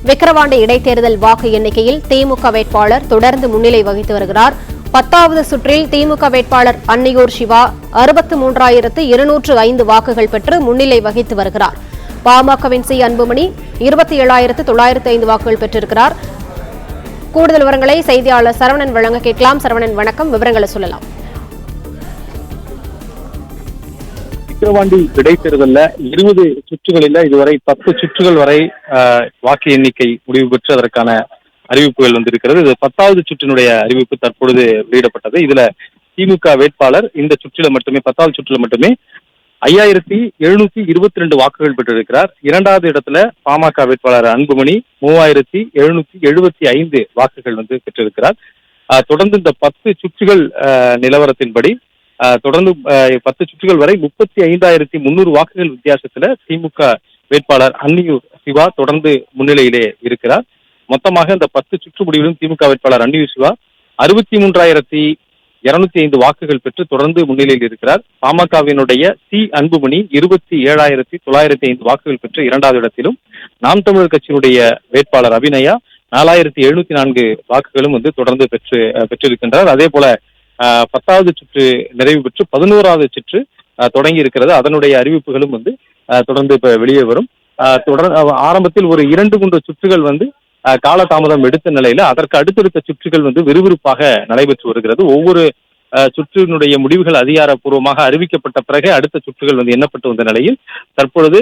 விக்கிரவாண்டி இடைத்தேர்தல் வாக்கு எண்ணிக்கையில் திமுக வேட்பாளர் தொடர்ந்து முன்னிலை வகித்து வருகிறார். 10வது சுற்றில் திமுக வேட்பாளர் அன்னியூர் சிவா 63,205 வாக்குகள் பெற்று முன்னிலை வகித்து வருகிறார். பாமகவின் சி அன்புமணி 27,905 வாக்குகள் பெற்றிருக்கிறார். கூடுதல் விவரங்களை செய்தியாளர் சரவணன் வழங்க கேட்கலாம். சரவணன், வணக்கம். விவரங்களை சொல்லலாம். விக்கிரவாண்டி இடைத்தேர்தலில் 20 சுற்றுகளில் இதுவரை 10 சுற்றுகள் வரை வாக்கு எண்ணிக்கை முடிவு பெற்று அதற்கான அறிவிப்புகள் வந்திருக்கிறது. இது 10வது சுற்றினுடைய அறிவிப்பு தற்பொழுது வெளியிடப்பட்டது. இதுல திமுக வேட்பாளர் இந்த சுற்றில மட்டுமே 10வது சுற்றில மட்டுமே 5,722 வாக்குகள் பெற்றிருக்கிறார். 2வது இடத்துல பாமக வேட்பாளர் அன்புமணி 3,775 வாக்குகள் பெற்றிருக்கிறார். தொடர்ந்து இந்த 10 சுற்றுகள் நிலவரத்தின்படி தொடர்ந்து 10 சுற்றுகள் வரை 35,300 வாக்குகள் வித்தியாசத்துல திமுக வேட்பாளர் அன்னியூர் சிவா தொடர்ந்து முன்னிலையிலே இருக்கிறார். மொத்தமாக இந்த 10 சுற்று முடிவிலும் திமுக வேட்பாளர் அன்னியூர் சிவா 63,205 வாக்குகள் பெற்று தொடர்ந்து முன்னிலையில் இருக்கிறார். பாமகவினுடைய சி அன்புமணி 27,905 வாக்குகள் பெற்று 2வது இடத்திலும், நாம் தமிழர் கட்சியினுடைய வேட்பாளர் அபிநயா 4,704 வாக்குகளும் தொடர்ந்து பெற்றிருக்கின்றார். அதே போல 10வது சுற்று நிறைவு பெற்று 11வது சுற்று தொடங்கி இருக்கிறது. அதனுடைய அறிவிப்புகளும் தொடர்ந்து இப்ப வெளியே வரும். ஆரம்பத்தில் ஒரு 2-3 சுற்றுகள் காலதாமதம் எடுத்த நிலையில அதற்கு அடுத்தடுத்த சுற்றுகள் விறுவிறுப்பாக நடைபெற்று வருகிறது. ஒவ்வொரு சுற்றினுடைய முடிவுகள் அதிகாரப்பூர்வமாக அறிவிக்கப்பட்ட பிறகு அடுத்த சுற்றுகள் எண்ணப்பட்டு வந்த நிலையில் தற்பொழுது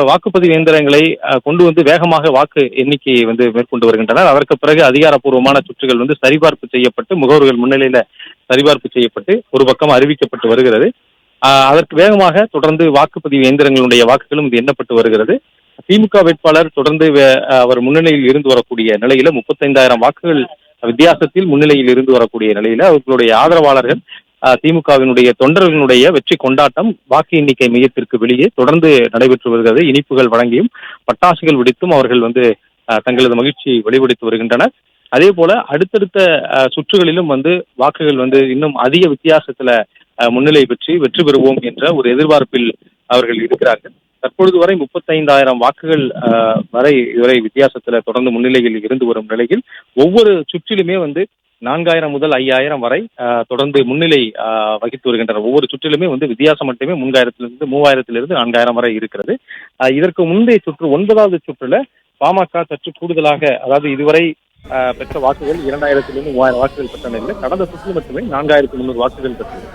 வாக்குப்பதிவு இயந்திரங்களை கொண்டு வேகமாக வாக்கு எண்ணிக்கையை மேற்கொண்டு வருகின்றனர். அதற்கு பிறகு அதிகாரப்பூர்வமான சுற்றுகள் சரிபார்ப்பு செய்யப்பட்டு முகவர்கள் முன்னிலையில சரிபார்ப்பு செய்யப்பட்டு ஒரு பக்கம் அறிவிக்கப்பட்டு வருகிறது. அதற்கு வேகமாக தொடர்ந்து வாக்குப்பதிவு இயந்திரங்களுடைய வாக்குகளும் எண்ணப்பட்டு வருகிறது. திமுக வேட்பாளர் தொடர்ந்து அவர் முன்னிலையில் இருந்து வரக்கூடிய நிலையில 35,000 வாக்குகள் வித்தியாசத்தில் முன்னிலையில் இருந்து வரக்கூடிய நிலையில அவர்களுடைய ஆதரவாளர்கள் திமுகவினுடைய தொண்டர்களுடைய வெற்றி கொண்டாட்டம் வாக்கு எண்ணிக்கை மையத்திற்கு வெளியே தொடர்ந்து நடைபெற்று வருகிறது. இனிப்புகள் வழங்கியும் பட்டாசுகள் வெடித்தும் அவர்கள் தங்களது மகிழ்ச்சியை வெளிப்படுத்தி வருகின்றனர். அதே போல அடுத்தடுத்த சுற்றுகளிலும் வாக்குகள் இன்னும் அதிக வித்தியாசத்துல முன்னிலை பெற்று வெற்றி பெறுவோம் என்ற ஒரு எதிர்பார்ப்பில் அவர்கள் இருக்கிறார்கள். தற்பொழுது வரை 35,000 வாக்குகள் வரை வித்தியாசத்துல தொடர்ந்து முன்னிலையில் இருந்து வரும் நிலையில் ஒவ்வொரு சுற்றிலுமே 4,000 முதல் 5,000 வரை தொடர்ந்து முன்னிலை வகித்து வருகின்றனர். ஒவ்வொரு சுற்றிலுமே வித்தியாசம் மட்டுமே 3,000 - 4,000 வரை இருக்கிறது. இதற்கு முந்தைய சுற்று 9வது சுற்றுல பாமக சற்று கூடுதலாக, அதாவது இதுவரை பெற்ற வாக்குகள் 2,000 - 3,000 வாக்குகள் பெற்ற நிலையில் கடந்த சுற்று மட்டுமே 4,300 வாக்குகள் பெற்றது.